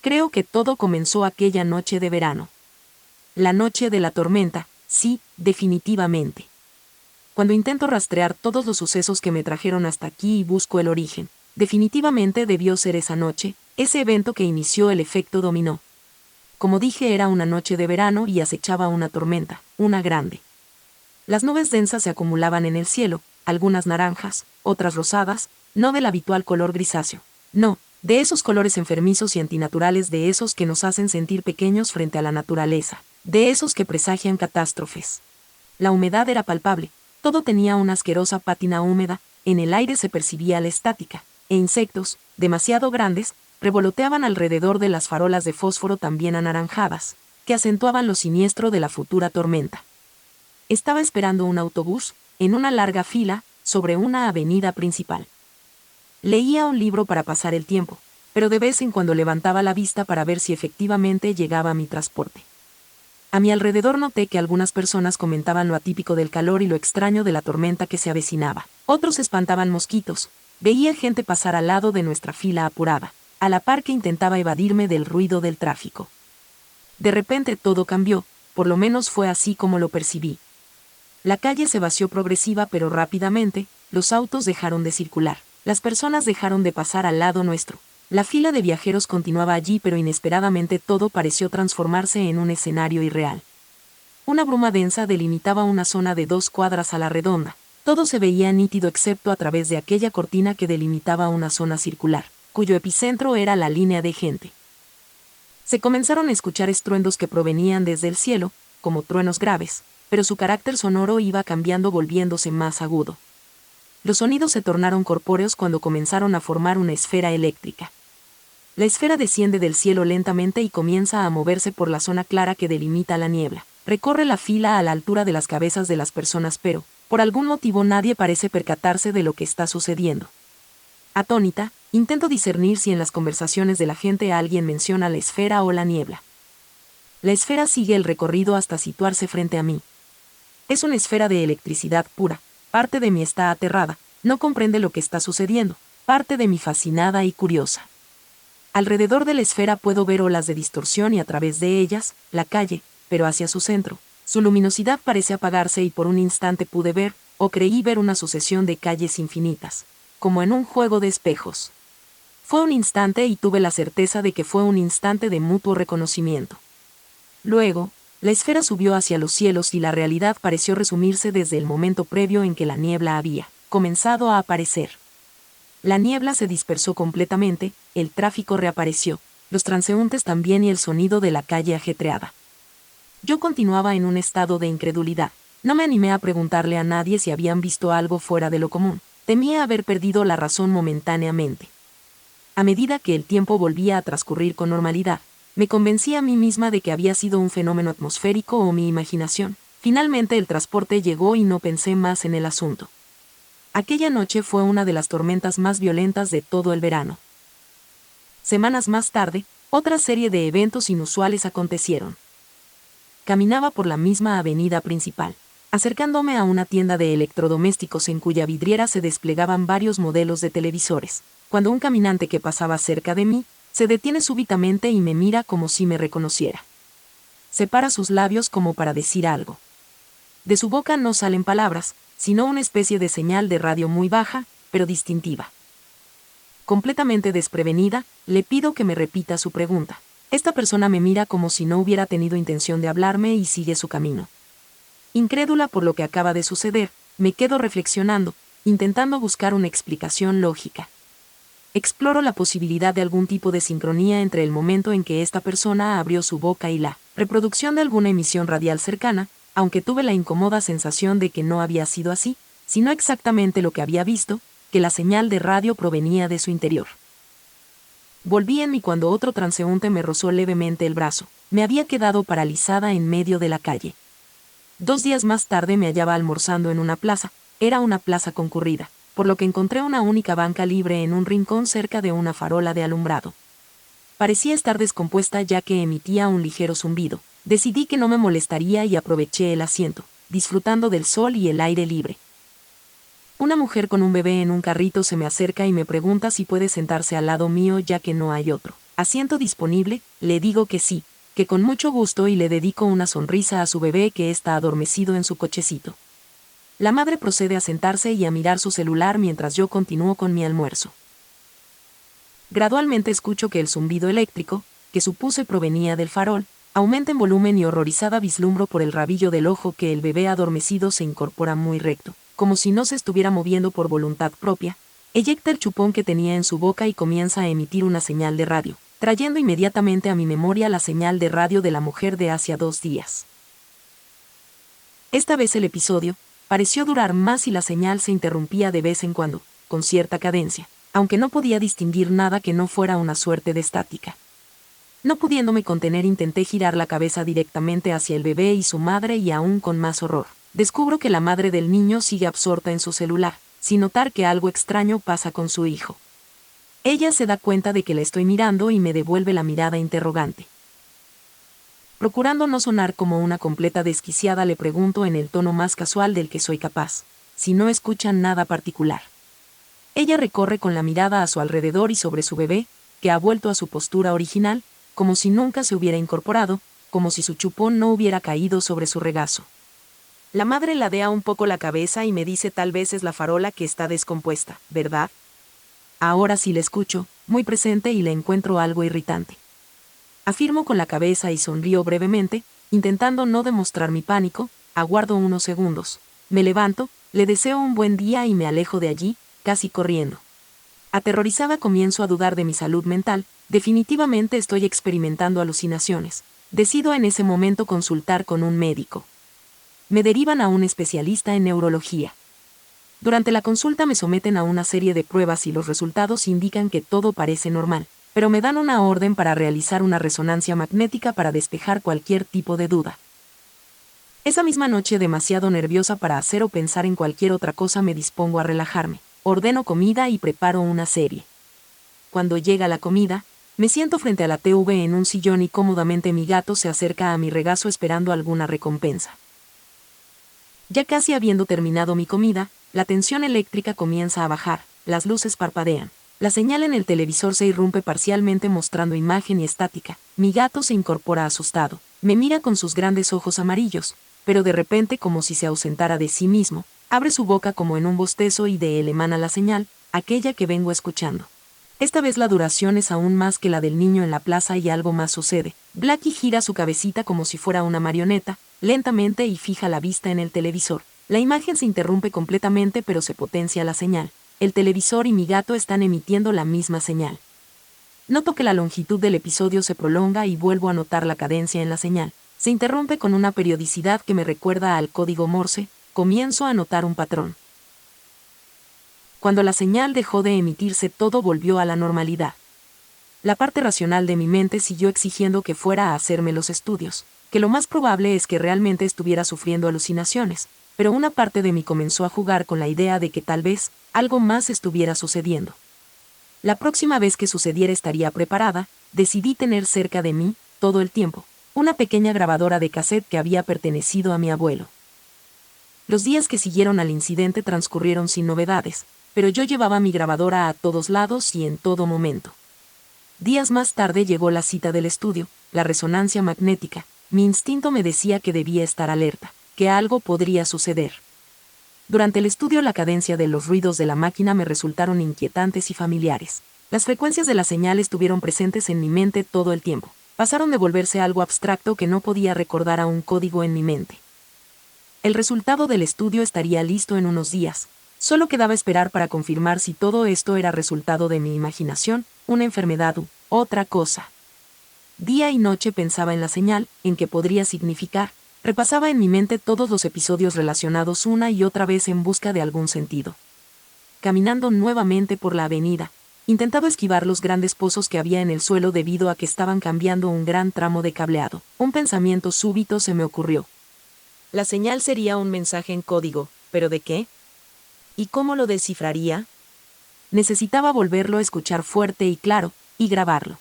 Creo que todo comenzó aquella noche de verano. La noche de la tormenta, sí, definitivamente. Cuando intento rastrear todos los sucesos que me trajeron hasta aquí y busco el origen, definitivamente debió ser esa noche, ese evento que inició el efecto dominó. Como dije, era una noche de verano y acechaba una tormenta, una grande. Las nubes densas se acumulaban en el cielo, algunas naranjas, otras rosadas, no del habitual color grisáceo. No, de esos colores enfermizos y antinaturales, de esos que nos hacen sentir pequeños frente a la naturaleza, de esos que presagian catástrofes. La humedad era palpable, todo tenía una asquerosa pátina húmeda, en el aire se percibía la estática, e insectos, demasiado grandes, revoloteaban alrededor de las farolas de fósforo también anaranjadas, que acentuaban lo siniestro de la futura tormenta. Estaba esperando un autobús, en una larga fila, sobre una avenida principal. Leía un libro para pasar el tiempo, pero de vez en cuando levantaba la vista para ver si efectivamente llegaba mi transporte. A mi alrededor noté que algunas personas comentaban lo atípico del calor y lo extraño de la tormenta que se avecinaba. Otros espantaban mosquitos. Veía gente pasar al lado de nuestra fila apurada, a la par que intentaba evadirme del ruido del tráfico. De repente todo cambió, por lo menos fue así como lo percibí. La calle se vació progresiva pero rápidamente, los autos dejaron de circular, las personas dejaron de pasar al lado nuestro. La fila de viajeros continuaba allí, pero inesperadamente todo pareció transformarse en un escenario irreal. Una bruma densa delimitaba una zona de 2 cuadras a la redonda. Todo se veía nítido excepto a través de aquella cortina que delimitaba una zona circular, cuyo epicentro era la línea de gente. Se comenzaron a escuchar estruendos que provenían desde el cielo, como truenos graves, pero su carácter sonoro iba cambiando, volviéndose más agudo. Los sonidos se tornaron corpóreos cuando comenzaron a formar una esfera eléctrica. La esfera desciende del cielo lentamente y comienza a moverse por la zona clara que delimita la niebla. Recorre la fila a la altura de las cabezas de las personas, pero, por algún motivo, nadie parece percatarse de lo que está sucediendo. Atónita, intento discernir si en las conversaciones de la gente alguien menciona la esfera o la niebla. La esfera sigue el recorrido hasta situarse frente a mí. Es una esfera de electricidad pura. Parte de mí está aterrada, no comprende lo que está sucediendo, parte de mí fascinada y curiosa. Alrededor de la esfera puedo ver olas de distorsión y a través de ellas, la calle, pero hacia su centro. Su luminosidad parece apagarse y por un instante pude ver, o creí ver, una sucesión de calles infinitas, como en un juego de espejos. Fue un instante y tuve la certeza de que fue un instante de mutuo reconocimiento. Luego, la esfera subió hacia los cielos y la realidad pareció resumirse desde el momento previo en que la niebla había comenzado a aparecer. La niebla se dispersó completamente, el tráfico reapareció, los transeúntes también y el sonido de la calle ajetreada. Yo continuaba en un estado de incredulidad. No me animé a preguntarle a nadie si habían visto algo fuera de lo común. Temía haber perdido la razón momentáneamente. A medida que el tiempo volvía a transcurrir con normalidad, me convencí a mí misma de que había sido un fenómeno atmosférico o mi imaginación. Finalmente el transporte llegó y no pensé más en el asunto. Aquella noche fue una de las tormentas más violentas de todo el verano. Semanas más tarde, otra serie de eventos inusuales acontecieron. Caminaba por la misma avenida principal, acercándome a una tienda de electrodomésticos en cuya vidriera se desplegaban varios modelos de televisores, cuando un caminante que pasaba cerca de mí se detiene súbitamente y me mira como si me reconociera. Separa sus labios como para decir algo. De su boca no salen palabras, sino una especie de señal de radio muy baja, pero distintiva. Completamente desprevenida, le pido que me repita su pregunta. Esta persona me mira como si no hubiera tenido intención de hablarme y sigue su camino. Incrédula por lo que acaba de suceder, me quedo reflexionando, intentando buscar una explicación lógica. Exploro la posibilidad de algún tipo de sincronía entre el momento en que esta persona abrió su boca y la reproducción de alguna emisión radial cercana, aunque tuve la incómoda sensación de que no había sido así, sino exactamente lo que había visto, que la señal de radio provenía de su interior. Volví en mí cuando otro transeúnte me rozó levemente el brazo. Me había quedado paralizada en medio de la calle. 2 días más tarde me hallaba almorzando en una plaza. Era una plaza concurrida, por lo que encontré una única banca libre en un rincón cerca de una farola de alumbrado. Parecía estar descompuesta ya que emitía un ligero zumbido. Decidí que no me molestaría y aproveché el asiento, disfrutando del sol y el aire libre. Una mujer con un bebé en un carrito se me acerca y me pregunta si puede sentarse al lado mío ya que no hay otro. Asiento disponible, le digo que sí, que con mucho gusto, y le dedico una sonrisa a su bebé que está adormecido en su cochecito. La madre procede a sentarse y a mirar su celular mientras yo continúo con mi almuerzo. Gradualmente escucho que el zumbido eléctrico, que supuse provenía del farol, aumenta en volumen y horrorizada vislumbro por el rabillo del ojo que el bebé adormecido se incorpora muy recto, como si no se estuviera moviendo por voluntad propia, eyecta el chupón que tenía en su boca y comienza a emitir una señal de radio, trayendo inmediatamente a mi memoria la señal de radio de la mujer de hace 2 días. Esta vez el episodio pareció durar más y la señal se interrumpía de vez en cuando, con cierta cadencia, aunque no podía distinguir nada que no fuera una suerte de estática. No pudiéndome contener, intenté girar la cabeza directamente hacia el bebé y su madre, y aún con más horror, descubro que la madre del niño sigue absorta en su celular, sin notar que algo extraño pasa con su hijo. Ella se da cuenta de que la estoy mirando y me devuelve la mirada interrogante. Procurando no sonar como una completa desquiciada, le pregunto en el tono más casual del que soy capaz, si no escuchan nada particular. Ella recorre con la mirada a su alrededor y sobre su bebé, que ha vuelto a su postura original, como si nunca se hubiera incorporado, como si su chupón no hubiera caído sobre su regazo. La madre ladea un poco la cabeza y me dice: tal vez es la farola que está descompuesta, ¿verdad? Ahora sí le escucho, muy presente, y le encuentro algo irritante. Afirmo con la cabeza y sonrío brevemente, intentando no demostrar mi pánico. Aguardo unos segundos. Me levanto, le deseo un buen día y me alejo de allí, casi corriendo. Aterrorizada comienzo a dudar de mi salud mental. Definitivamente estoy experimentando alucinaciones. Decido en ese momento consultar con un médico. Me derivan a un especialista en neurología. Durante la consulta me someten a una serie de pruebas y los resultados indican que todo parece normal, pero me dan una orden para realizar una resonancia magnética para despejar cualquier tipo de duda. Esa misma noche, demasiado nerviosa para hacer o pensar en cualquier otra cosa, me dispongo a relajarme. Ordeno comida y preparo una serie. Cuando llega la comida, me siento frente a la TV en un sillón y cómodamente mi gato se acerca a mi regazo esperando alguna recompensa. Ya casi habiendo terminado mi comida, la tensión eléctrica comienza a bajar, las luces parpadean. La señal en el televisor se irrumpe parcialmente mostrando imagen y estática. Mi gato se incorpora asustado. Me mira con sus grandes ojos amarillos, pero de repente, como si se ausentara de sí mismo, abre su boca como en un bostezo y de él emana la señal, aquella que vengo escuchando. Esta vez la duración es aún más que la del niño en la plaza y algo más sucede. Blackie gira su cabecita como si fuera una marioneta, lentamente, y fija la vista en el televisor. La imagen se interrumpe completamente, pero se potencia la señal. El televisor y mi gato están emitiendo la misma señal. Noto que la longitud del episodio se prolonga y vuelvo a notar la cadencia en la señal. Se interrumpe con una periodicidad que me recuerda al código Morse. Comienzo a notar un patrón. Cuando la señal dejó de emitirse, todo volvió a la normalidad. La parte racional de mi mente siguió exigiendo que fuera a hacerme los estudios, que lo más probable es que realmente estuviera sufriendo alucinaciones, pero una parte de mí comenzó a jugar con la idea de que tal vez algo más estuviera sucediendo. La próxima vez que sucediera estaría preparada. Decidí tener cerca de mí, todo el tiempo, una pequeña grabadora de cassette que había pertenecido a mi abuelo. Los días que siguieron al incidente transcurrieron sin novedades, pero yo llevaba mi grabadora a todos lados y en todo momento. Días más tarde llegó la cita del estudio, la resonancia magnética. Mi instinto me decía que debía estar alerta, que algo podría suceder. Durante el estudio, la cadencia de los ruidos de la máquina me resultaron inquietantes y familiares. Las frecuencias de la señal estuvieron presentes en mi mente todo el tiempo. Pasaron de volverse algo abstracto que no podía recordar a un código en mi mente. El resultado del estudio estaría listo en unos días. Solo quedaba esperar para confirmar si todo esto era resultado de mi imaginación, una enfermedad u otra cosa. Día y noche pensaba en la señal, en qué podría significar. Repasaba en mi mente todos los episodios relacionados una y otra vez en busca de algún sentido. Caminando nuevamente por la avenida, intentaba esquivar los grandes pozos que había en el suelo debido a que estaban cambiando un gran tramo de cableado. Un pensamiento súbito se me ocurrió. La señal sería un mensaje en código, ¿pero de qué? ¿Y cómo lo descifraría? Necesitaba volverlo a escuchar fuerte y claro, y grabarlo.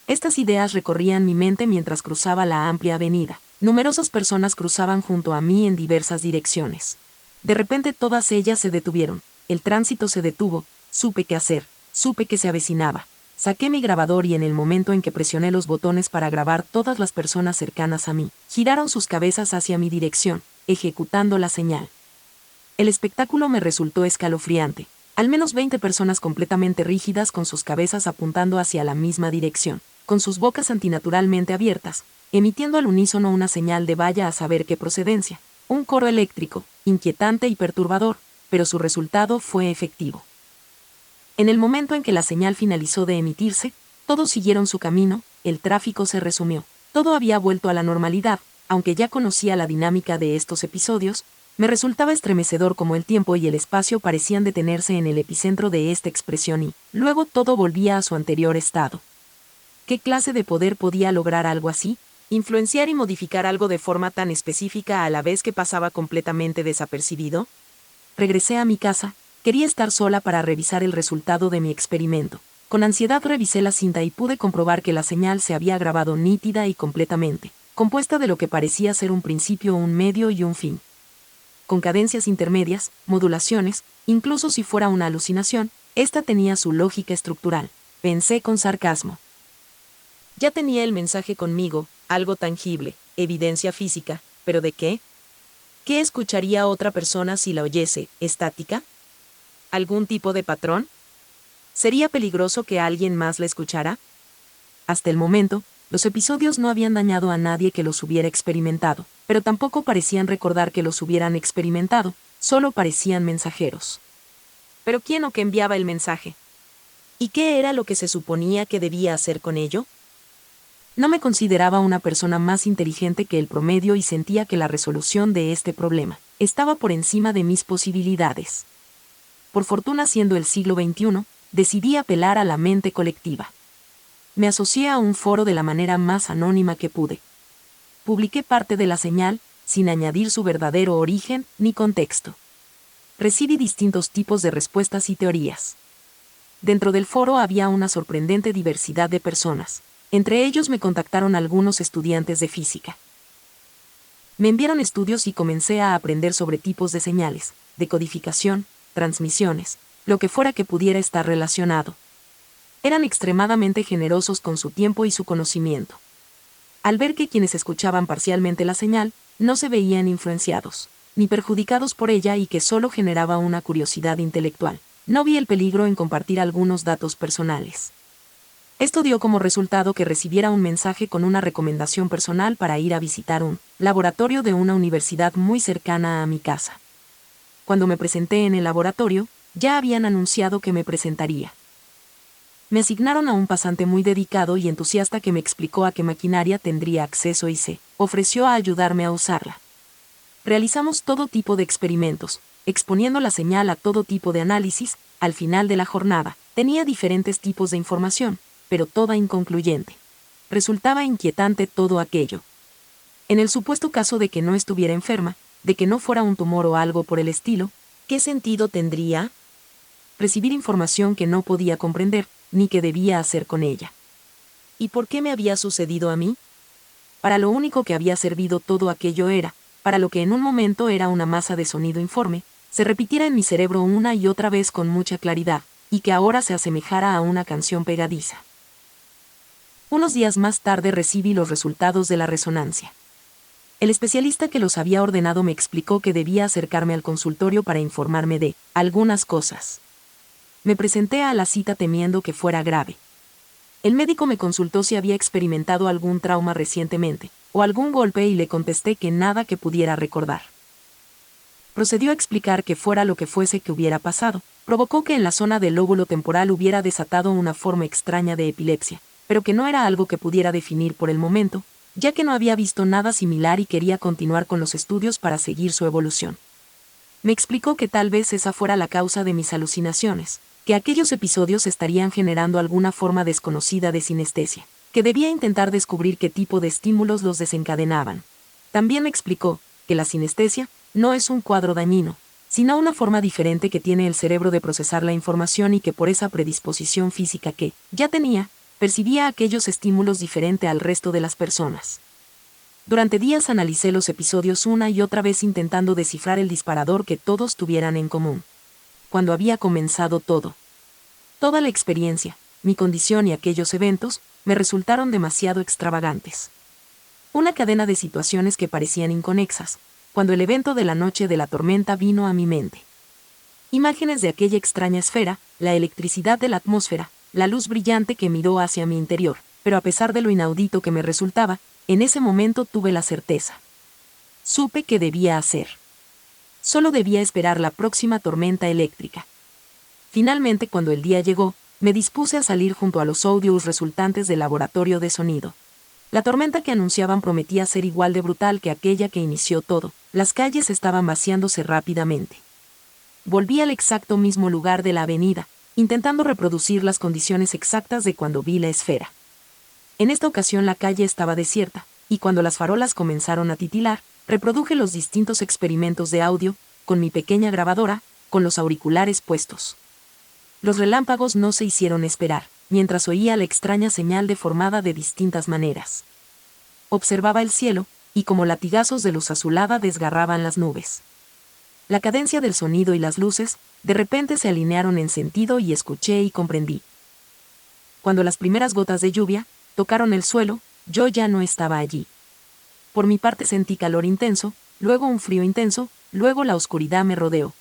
Estas ideas recorrían mi mente mientras cruzaba la amplia avenida. Numerosas personas cruzaban junto a mí en diversas direcciones. De repente todas ellas se detuvieron. El tránsito se detuvo. Supe qué hacer. Supe que se avecinaba. Saqué mi grabador y en el momento en que presioné los botones para grabar, todas las personas cercanas a mí giraron sus cabezas hacia mi dirección, ejecutando la señal. El espectáculo me resultó escalofriante. Al menos 20 personas completamente rígidas con sus cabezas apuntando hacia la misma dirección, con sus bocas antinaturalmente abiertas, emitiendo al unísono una señal de vaya a saber qué procedencia. Un coro eléctrico, inquietante y perturbador, pero su resultado fue efectivo. En el momento en que la señal finalizó de emitirse, todos siguieron su camino, el tráfico se resumió. Todo había vuelto a la normalidad, aunque ya conocía la dinámica de estos episodios. Me resultaba estremecedor como el tiempo y el espacio parecían detenerse en el epicentro de esta expresión y, luego todo volvía a su anterior estado. ¿Qué clase de poder podía lograr algo así? ¿Influenciar y modificar algo de forma tan específica a la vez que pasaba completamente desapercibido? Regresé a mi casa, quería estar sola para revisar el resultado de mi experimento. Con ansiedad revisé la cinta y pude comprobar que la señal se había grabado nítida y completamente, compuesta de lo que parecía ser un principio, un medio y un fin. Con cadencias intermedias, modulaciones, incluso si fuera una alucinación, esta tenía su lógica estructural. Pensé con sarcasmo. Ya tenía el mensaje conmigo, algo tangible, evidencia física, ¿pero de qué? ¿Qué escucharía otra persona si la oyese, estática? ¿Algún tipo de patrón? ¿Sería peligroso que alguien más la escuchara? Hasta el momento, los episodios no habían dañado a nadie que los hubiera experimentado, pero tampoco parecían recordar que los hubieran experimentado, solo parecían mensajeros. ¿Pero quién o qué enviaba el mensaje? ¿Y qué era lo que se suponía que debía hacer con ello? No me consideraba una persona más inteligente que el promedio y sentía que la resolución de este problema estaba por encima de mis posibilidades. Por fortuna, siendo el siglo XXI, decidí apelar a la mente colectiva. Me asocié a un foro de la manera más anónima que pude. Publiqué parte de la señal, sin añadir su verdadero origen ni contexto. Recibí distintos tipos de respuestas y teorías. Dentro del foro había una sorprendente diversidad de personas. Entre ellos me contactaron algunos estudiantes de física. Me enviaron estudios y comencé a aprender sobre tipos de señales, decodificación, transmisiones, lo que fuera que pudiera estar relacionado. Eran extremadamente generosos con su tiempo y su conocimiento. Al ver que quienes escuchaban parcialmente la señal, no se veían influenciados, ni perjudicados por ella y que solo generaba una curiosidad intelectual, no vi el peligro en compartir algunos datos personales. Esto dio como resultado que recibiera un mensaje con una recomendación personal para ir a visitar un laboratorio de una universidad muy cercana a mi casa. Cuando me presenté en el laboratorio, ya habían anunciado que me presentaría. Me asignaron a un pasante muy dedicado y entusiasta que me explicó a qué maquinaria tendría acceso y se ofreció a ayudarme a usarla. Realizamos todo tipo de experimentos, exponiendo la señal a todo tipo de análisis. Al final de la jornada, tenía diferentes tipos de información, pero toda inconcluyente. Resultaba inquietante todo aquello. En el supuesto caso de que no estuviera enferma, de que no fuera un tumor o algo por el estilo, ¿qué sentido tendría recibir información que no podía comprender, ni qué debía hacer con ella? ¿Y por qué me había sucedido a mí? Para lo único que había servido todo aquello era, para lo que en un momento era una masa de sonido informe, se repitiera en mi cerebro una y otra vez con mucha claridad, y que ahora se asemejara a una canción pegadiza. Unos días más tarde recibí los resultados de la resonancia. El especialista que los había ordenado me explicó que debía acercarme al consultorio para informarme de algunas cosas. Me presenté a la cita temiendo que fuera grave. El médico me consultó si había experimentado algún trauma recientemente, o algún golpe, y le contesté que nada que pudiera recordar. Procedió a explicar que fuera lo que fuese que hubiera pasado, provocó que en la zona del lóbulo temporal hubiera desatado una forma extraña de epilepsia, pero que no era algo que pudiera definir por el momento, ya que no había visto nada similar y quería continuar con los estudios para seguir su evolución. Me explicó que tal vez esa fuera la causa de mis alucinaciones, que aquellos episodios estarían generando alguna forma desconocida de sinestesia, que debía intentar descubrir qué tipo de estímulos los desencadenaban. También me explicó que la sinestesia no es un cuadro dañino, sino una forma diferente que tiene el cerebro de procesar la información y que por esa predisposición física que ya tenía, percibía aquellos estímulos diferente al resto de las personas. Durante días analicé los episodios una y otra vez intentando descifrar el disparador que todos tuvieran en común. Cuando había comenzado todo, toda la experiencia, mi condición y aquellos eventos, me resultaron demasiado extravagantes. Una cadena de situaciones que parecían inconexas, cuando el evento de la noche de la tormenta vino a mi mente. Imágenes de aquella extraña esfera, la electricidad de la atmósfera, la luz brillante que miró hacia mi interior, pero a pesar de lo inaudito que me resultaba, en ese momento tuve la certeza. Supe qué debía hacer. Solo debía esperar la próxima tormenta eléctrica. Finalmente, cuando el día llegó, me dispuse a salir junto a los audios resultantes del laboratorio de sonido. La tormenta que anunciaban prometía ser igual de brutal que aquella que inició todo. Las calles estaban vaciándose rápidamente. Volví al exacto mismo lugar de la avenida, intentando reproducir las condiciones exactas de cuando vi la esfera. En esta ocasión la calle estaba desierta, y cuando las farolas comenzaron a titilar, reproduje los distintos experimentos de audio, con mi pequeña grabadora, con los auriculares puestos. Los relámpagos no se hicieron esperar, mientras oía la extraña señal deformada de distintas maneras. Observaba el cielo, y como latigazos de luz azulada desgarraban las nubes. La cadencia del sonido y las luces, de repente se alinearon en sentido y escuché y comprendí. Cuando las primeras gotas de lluvia tocaron el suelo, yo ya no estaba allí. Por mi parte sentí calor intenso, luego un frío intenso, luego la oscuridad me rodeó,